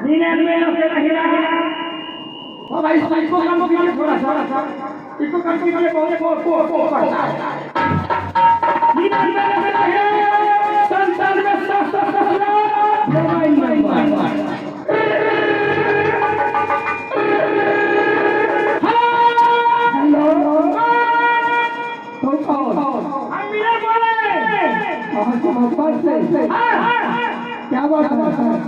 निन्यानवे महिला और भाई इसको काम कीजिए थोड़ा सा इसको काम कीजिए को करता है 99 महिला 97 मोबाइल नंबर क्या बात है